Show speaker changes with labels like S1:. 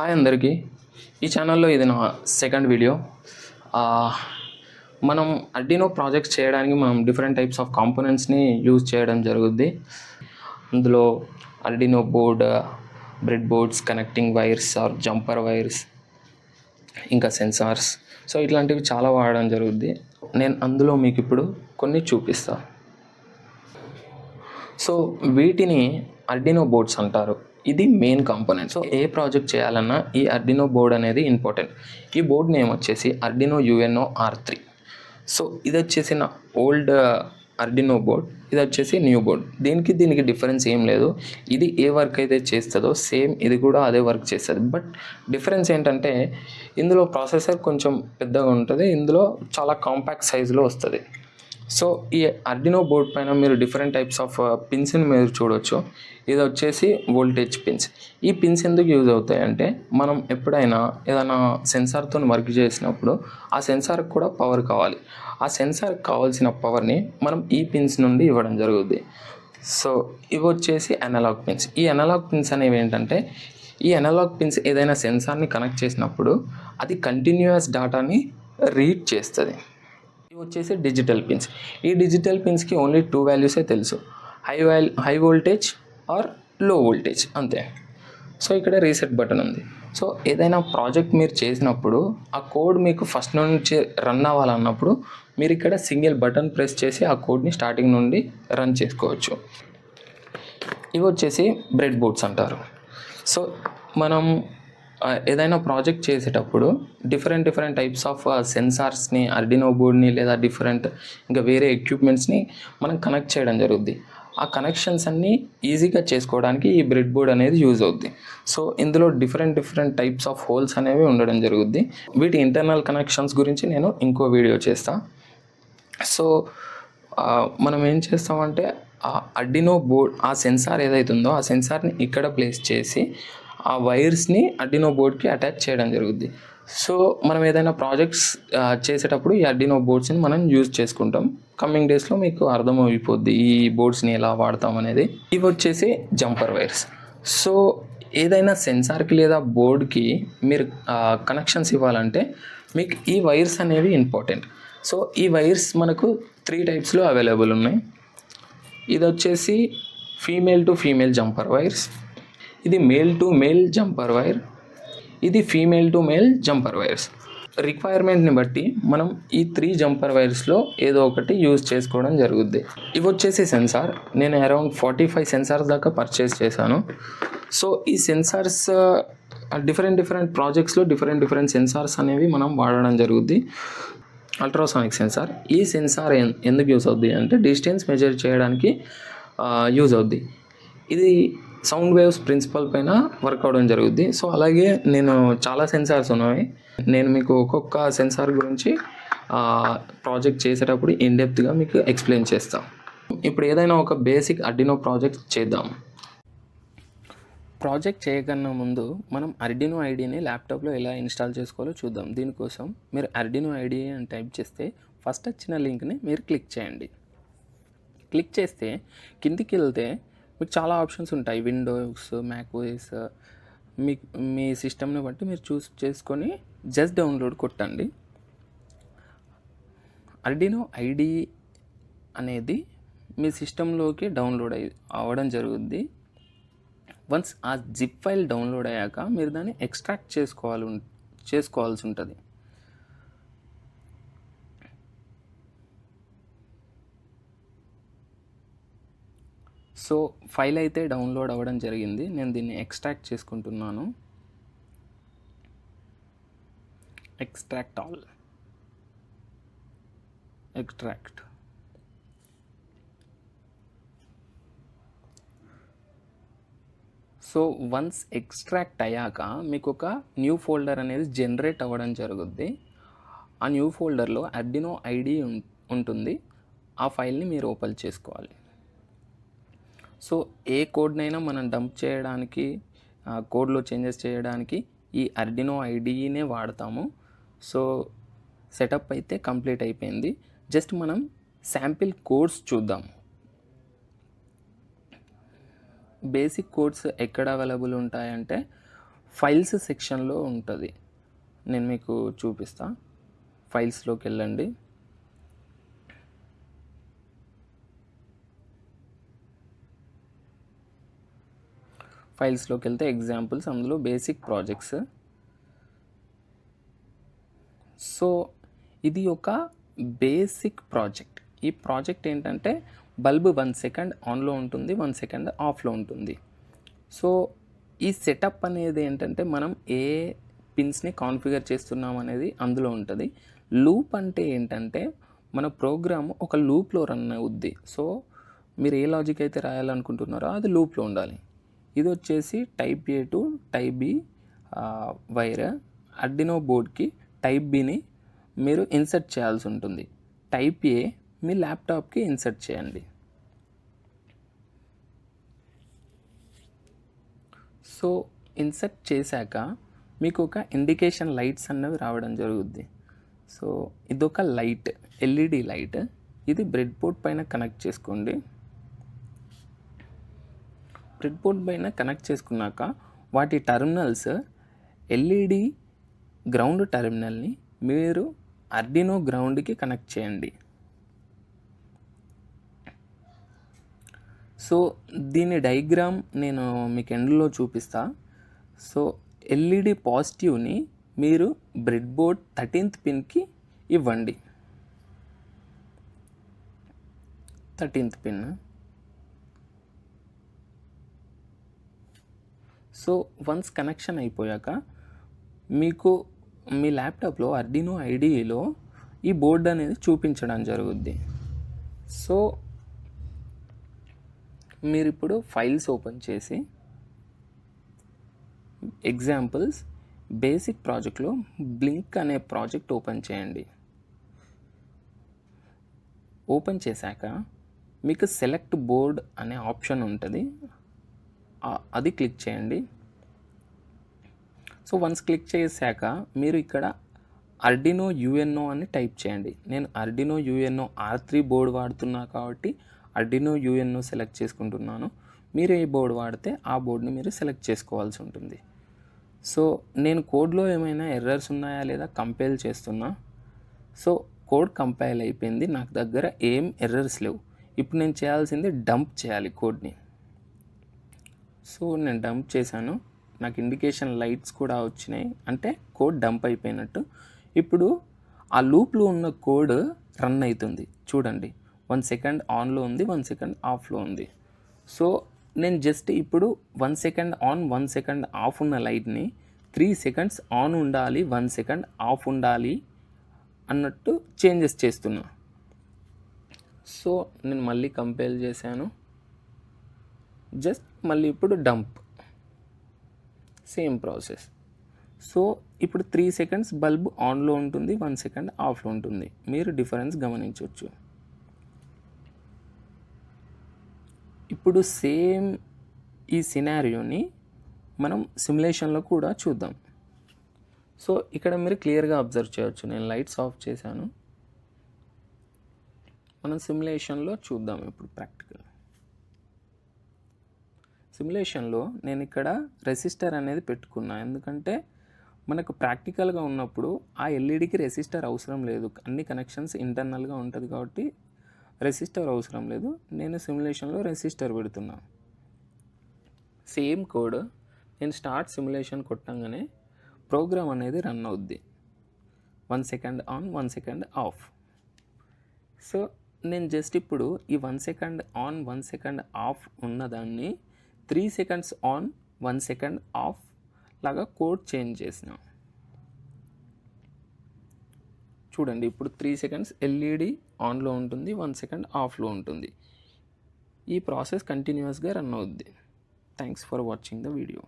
S1: Hi అందరికీ. ఈ ఛానల్లో ఇది నా సెకండ్ వీడియో. మనం ఆర్డినో ప్రాజెక్ట్స్ చేయడానికి మనం డిఫరెంట్ టైప్స్ ఆఫ్ కాంపోనెంట్స్ని యూజ్ చేయడం జరుగుద్ది. అందులో Arduino board, breadboards, connecting wires or jumper wires, ఇంకా సెన్సార్స్. సో ఇట్లాంటివి చాలా వాడడం జరుగుద్ది. నేను అందులో మీకు ఇప్పుడు కొన్ని చూపిస్తాను. సో వీటిని ఆర్డినో బోర్డ్స్ అంటారు. ఇది మెయిన్ కాంపోనెంట్. సో ఏ ప్రాజెక్ట్ చేయాలన్నా ఈ ఆర్డినో బోర్డ్ అనేది ఇంపార్టెంట్. ఈ బోర్డ్ నేమ్ వచ్చేసి ఆర్డినో UNO R3. సో ఇది వచ్చేసి నా ఓల్డ్ ఆర్డినో బోర్డ్, ఇది వచ్చేసి న్యూ బోర్డ్. దీనికి డిఫరెన్స్ ఏం లేదు. ఇది ఏ వర్క్ అయితే చేస్తుందో సేమ్ ఇది కూడా అదే వర్క్ చేస్తుంది. బట్ డిఫరెన్స్ ఏంటంటే ఇందులో ప్రాసెసర్ కొంచెం పెద్దగా ఉంటుంది, ఇందులో చాలా కాంపాక్ట్ సైజులో వస్తుంది. సో ఈ ఆర్డినో బోర్డ్ పైన మీరు డిఫరెంట్ టైప్స్ ఆఫ్ పిన్స్ని మీరు చూడవచ్చు. ఇది వచ్చేసి వోల్టేజ్ పిన్స్. ఈ పిన్స్ ఎందుకు యూజ్ అవుతాయి అంటే మనం ఎప్పుడైనా ఏదైనా సెన్సార్తో వర్క్ చేసినప్పుడు ఆ సెన్సార్కి కూడా పవర్ కావాలి. ఆ సెన్సార్కి కావాల్సిన పవర్ని మనం ఈ పిన్స్ నుండి ఇవ్వడం జరుగుద్ది. సో ఇవి వచ్చేసి అనలాగ్ పిన్స్. ఈ అనలాగ్ పిన్స్ అనేవి ఏంటంటే ఈ అనలాగ్ పిన్స్ ఏదైనా సెన్సార్ని కనెక్ట్ చేసినప్పుడు అది కంటిన్యూయస్ డేటాని రీడ్ చేస్తుంది. ఇవి వచ్చేసి డిజిటల్ పిన్స్. ఈ డిజిటల్ పిన్స్కి ఓన్లీ 2 వాల్యూసే తెలుసు, హై వోల్టేజ్ ఆర్ లో వోల్టేజ్, అంతే. సో ఇక్కడ రీసెట్ బటన్ ఉంది. సో ఏదైనా ప్రాజెక్ట్ మీరు చేసినప్పుడు ఆ కోడ్ మీకు ఫస్ట్ నుంచి రన్ అవ్వాలన్నప్పుడు మీరు ఇక్కడ సింగిల్ బటన్ ప్రెస్ చేసి ఆ కోడ్ని స్టార్టింగ్ నుండి రన్ చేసుకోవచ్చు. ఇవి వచ్చేసి బ్రెడ్ బోర్డ్స్ అంటారు. సో మనం ఏదైనా ప్రాజెక్ట్ చేసేటప్పుడు డిఫరెంట్ టైప్స్ ఆఫ్ సెన్సార్స్ని, ఆర్డినో బోర్డ్ని లేదా ఇంకా వేరే ఎక్విప్మెంట్స్ని మనం కనెక్ట్ చేయడం జరుగుద్ది. ఆ కనెక్షన్స్ అన్నీ ఈజీగా చేసుకోవడానికి ఈ బ్రెడ్ బోర్డ్ అనేది యూజ్ అవుద్ది. సో ఇందులో డిఫరెంట్ టైప్స్ ఆఫ్ హోల్స్ అనేవి ఉండడం జరుగుద్ది. వీటి ఇంటర్నల్ కనెక్షన్స్ గురించి నేను ఇంకో వీడియో చేస్తాను. సో మనం ఏం చేస్తామంటే ఆ ఆర్డినో బోర్డ్, ఆ సెన్సార్ ఏదైతే ఉందో ఆ సెన్సార్ని ఇక్కడ ప్లేస్ చేసి ఆ వైర్స్ని ఆర్డినో బోర్డ్కి అటాచ్ చేయడం జరుగుద్ది. సో మనం ఏదైనా ప్రాజెక్ట్స్ చేసేటప్పుడు ఈ ఆర్డినో బోర్డ్స్ని మనం యూజ్ చేసుకుంటాం. కమింగ్ డేస్లో మీకు అర్థమైపోద్ది ఈ బోర్డ్స్ని ఎలా వాడతాం అనేది. ఇవి వచ్చేసి జంపర్ వైర్స్. సో ఏదైనా సెన్సార్కి లేదా బోర్డ్కి మీరు కనెక్షన్స్ ఇవ్వాలంటే మీకు ఈ వైర్స్ అనేవి ఇంపార్టెంట్. సో ఈ వైర్స్ మనకు 3 టైప్స్లో అవైలబుల్ ఉన్నాయి. ఇది వచ్చేసి female to female jumper wires, ఇది male to male jumper wire, ఇది female to male jumper wires. రిక్వైర్మెంట్ని బట్టి మనం ఈ 3 జంపర్ వైర్స్లో ఏదో ఒకటి యూజ్ చేసుకోవడం జరుగుద్ది. ఇవి వచ్చేసి సెన్సార్. నేను అరౌండ్ 45 సెన్సార్స్ దాకా పర్చేస్ చేశాను. సో ఈ సెన్సార్స్ డిఫరెంట్ ప్రాజెక్ట్స్లో డిఫరెంట్ సెన్సార్స్ అనేవి మనం వాడడం జరుగుద్ది. Ultrasonic sensor. ఈ సెన్సార్ ఎందుకు యూజ్ అవుద్ది అంటే డిస్టెన్స్ మెజర్ చేయడానికి యూజ్ అవుద్ది. ఇది సౌండ్ వేవ్స్ ప్రిన్సిపల్ పైన వర్క్ అవడం జరుగుద్ది. సో అలాగే నేను చాలా సెన్సార్స్ ఉన్నాయి. నేను మీకు ఒక్కొక్క సెన్సార్ గురించి ప్రాజెక్ట్ చేసేటప్పుడు ఇన్డెప్త్గా మీకు ఎక్స్ప్లెయిన్ చేస్తాను. ఇప్పుడు ఏదైనా ఒక బేసిక్ ఆర్డినో ప్రాజెక్ట్ చేద్దాం. ప్రాజెక్ట్ చేయకన్నా ముందు మనం ఆర్డినో ఐడిని ల్యాప్టాప్లో ఎలా ఇన్స్టాల్ చేసుకోవాలో చూద్దాం. దీనికోసం మీరు ఆర్డినో ఐడి అని టైప్ చేస్తే ఫస్ట్ వచ్చిన లింక్ని మీరు క్లిక్ చేయండి. క్లిక్ చేస్తే కిందికి వెళ్తే మీకు చాలా ఆప్షన్స్ ఉంటాయి. విండోస్, మ్యాక్ఓఎస్, మీ సిస్టమ్ని బట్టి మీరు చూస్ చేసుకొని జస్ట్ డౌన్లోడ్ కొట్టండి. ఆర్డినో ఐడి అనేది మీ సిస్టంలోకి డౌన్లోడ్ అవ్వడం జరుగుద్ది. వన్స్ ఆ జిప్ ఫైల్ డౌన్లోడ్ అయ్యాక మీరు దాన్ని ఎక్స్ట్రాక్ట్ చేసుకోవాల్సి ఉంటుంది. సో ఫైల్ అయితే డౌన్లోడ్ అవ్వడం జరిగింది. నేను దీన్ని ఎక్స్ట్రాక్ట్ చేసుకుంటున్నాను. ఎక్స్ట్రాక్ట్. సో వన్స్ ఎక్స్ట్రాక్ట్ అయ్యాక మీకు ఒక న్యూ ఫోల్డర్ అనేది జనరేట్ అవ్వడం జరుగుద్ది. ఆ న్యూ ఫోల్డర్లో ఆర్డినో ఐడి ఉంటుంది. ఆ ఫైల్ని మీరు ఓపెన్ చేసుకోవాలి. సో ఏ కోడ్నైనా మనం డంప్ చేయడానికి, కోడ్లో చేంజెస్ చేయడానికి ఈ ఆర్డినో ఐడినే వాడతాము. సో సెటప్ అయితే కంప్లీట్ అయిపోయింది. జస్ట్ మనం శాంపిల్ కోడ్స్ చూద్దాం. బేసిక్ కోడ్స్ ఎక్కడ అవైలబుల్ ఉంటాయంటే ఫైల్స్ సెక్షన్లో ఉంటుంది. నేను మీకు చూపిస్తా. ఫైల్స్లోకి వెళ్ళండి. ఫైల్స్లోకి వెళ్తే ఎగ్జాంపుల్స్, అందులో బేసిక్ ప్రాజెక్ట్స్. సో ఇది ఒక బేసిక్ ప్రాజెక్ట్. ఈ ప్రాజెక్ట్ ఏంటంటే బల్బ్ 1 సెకండ్ ఆన్లో ఉంటుంది, 1 సెకండ్ ఆఫ్లో ఉంటుంది. సో ఈ సెటప్ అనేది ఏంటంటే మనం ఏ పిన్స్ని కాన్ఫిగర్ చేస్తున్నాం అనేది అందులో ఉంటుంది. లూప్ అంటే ఏంటంటే మన ప్రోగ్రామ్ ఒక లూప్లో రన్ అవుద్ది. సో మీరు ఏ లాజిక్ అయితే రాయాలనుకుంటున్నారో అది లూప్లో ఉండాలి. ఇది వచ్చేసి type A to type B wire. Arduino బోర్డ్కి టైప్ బిని మీరు ఇన్సర్ట్ చేయాల్సి ఉంటుంది. టైప్ ఏ మీ ల్యాప్టాప్కి ఇన్సర్ట్ చేయండి. సో ఇన్సర్ట్ చేశాక మీకు ఒక ఇండికేషన్ లైట్స్ అన్నవి రావడం జరుగుద్ది. సో ఇదొక లైట్, ఎల్ఈడి లైట్. ఇది బ్రెడ్ బోర్డ్ పైన కనెక్ట్ చేసుకోండి. బ్రెడ్ బోర్డ్ పైన కనెక్ట్ చేసుకున్నాక వాటి టెర్మినల్స్ ఎల్ఈడి గ్రౌండ్ టెర్మినల్ని మీరు ఆర్డినో గ్రౌండ్కి కనెక్ట్ చేయండి. సో దీని డయాగ్రామ్ నేను మీకు ఎండ్లో చూపిస్తా. సో ఎల్ఈడి పాజిటివ్ని మీరు బ్రెడ్ బోర్డ్ 13th పిన్కి ఇవ్వండి. 13th pin. So once connection అయిపోయాక మీకు మీ ల్యాప్టాప్లో ఆర్డినో ఐడిఈలో ఈ బోర్డ్ అనేది చూపించడం జరుగుద్ది. సో మీరు ఇప్పుడు ఫైల్స్ ఓపెన్ చేసి ఎగ్జాంపుల్స్ బేసిక్ ప్రాజెక్ట్లో బ్లింక్ అనే ప్రాజెక్ట్ ఓపెన్ చేయండి. ఓపెన్ చేశాక మీకు సెలెక్ట్ బోర్డ్ అనే ఆప్షన్ ఉంటుంది, అది క్లిక్ చేయండి. సో వన్స్ క్లిక్ చేశాక మీరు ఇక్కడ ఆర్డినో యుఎన్ఓ అని టైప్ చేయండి. నేను ఆర్డినో యుఎన్ఓ R3 బోర్డ్ వాడుతున్నా కాబట్టి ఆర్డినో యుఎన్ఓ సెలెక్ట్ చేసుకుంటున్నాను. మీరు ఏ బోర్డు వాడితే ఆ బోర్డుని మీరు సెలెక్ట్ చేసుకోవాల్సి ఉంటుంది. సో నేను కోడ్లో ఏమైనా ఎర్రర్స్ ఉన్నాయా లేదా కంపైల్ చేస్తున్నా. సో కోడ్ కంపైల్ అయిపోయింది, నాకు దగ్గర ఏం ఎర్రర్స్ లేవు. ఇప్పుడు నేను చేయాల్సింది డంప్ చేయాలి కోడ్ని. సో నేను డంప్ చేశాను, నాకు ఇండికేషన్ లైట్స్ కూడా వచ్చినాయి, అంటే కోడ్ డంప్ అయిపోయినట్టు. ఇప్పుడు ఆ లూప్లో ఉన్న కోడ్ రన్ అవుతుంది. చూడండి, 1 సెకండ్ ఆన్లో ఉంది, 1 సెకండ్ ఆఫ్లో ఉంది. సో నేను జస్ట్ ఇప్పుడు 1 సెకండ్ ఆన్ 1 సెకండ్ ఆఫ్ ఉన్న లైట్ని 3 సెకండ్స్ ఆన్ ఉండాలి, 1 సెకండ్ ఆఫ్ ఉండాలి అన్నట్టు చేంజెస్ చేస్తున్నా. సో నేను మళ్ళీ కంపైల్ చేశాను, జస్ట్ మళ్ళీ ఇప్పుడు డంప్, సేమ్ ప్రాసెస్. సో ఇప్పుడు 3 సెకండ్స్ బల్బ్ ఆన్లో ఉంటుంది, 1 సెకండ్ ఆఫ్లో ఉంటుంది. మీరు డిఫరెన్స్ గమనించవచ్చు. ఇప్పుడు సేమ్ ఈ సినారియోని మనం సిమ్యులేషన్లో కూడా చూద్దాం. సో ఇక్కడ మీరు క్లియర్గా అబ్జర్వ్ చేయవచ్చు, నేను లైట్స్ ఆఫ్ చేశాను. మనం సిమ్యులేషన్లో చూద్దాం ఇప్పుడు ప్రాక్టికల్. సిమ్యులేషన్లో నేను ఇక్కడ రెసిస్టర్ అనేది పెట్టుకున్నా, ఎందుకంటే మనకు ప్రాక్టికల్గా ఉన్నప్పుడు ఆ ఎల్ఈడికి రెసిస్టర్ అవసరం లేదు, అన్ని కనెక్షన్స్ ఇంటర్నల్గా ఉంటుంది కాబట్టి రెసిస్టర్ అవసరం లేదు. నేను సిమ్యులేషన్లో రెసిస్టర్ పెడుతున్నా. సేమ్ కోడ్ నేను స్టార్ట్ సిమ్యులేషన్ కొట్టంగానే ప్రోగ్రామ్ అనేది రన్ అవుద్ది. 1 second on, 1 second of. So నేను జస్ట్ ఇప్పుడు ఈ 1 సెకండ్ ఆన్ 1 సెకండ్ ఆఫ్ ఉన్నదాన్ని 3 సెకండ్స్ ఆన్ 1 సెకండ్ ఆఫ్ లాగా కోడ్ చేంజ్ చేసిన. చూడండి, ఇప్పుడు 3 సెకండ్స్ ఎల్ఈడి ఆన్లో ఉంటుంది, 1 సెకండ్ ఆఫ్లో ఉంటుంది. ఈ ప్రాసెస్ కంటిన్యూస్గా రన్ అవుద్ది. Thanks for watching the video.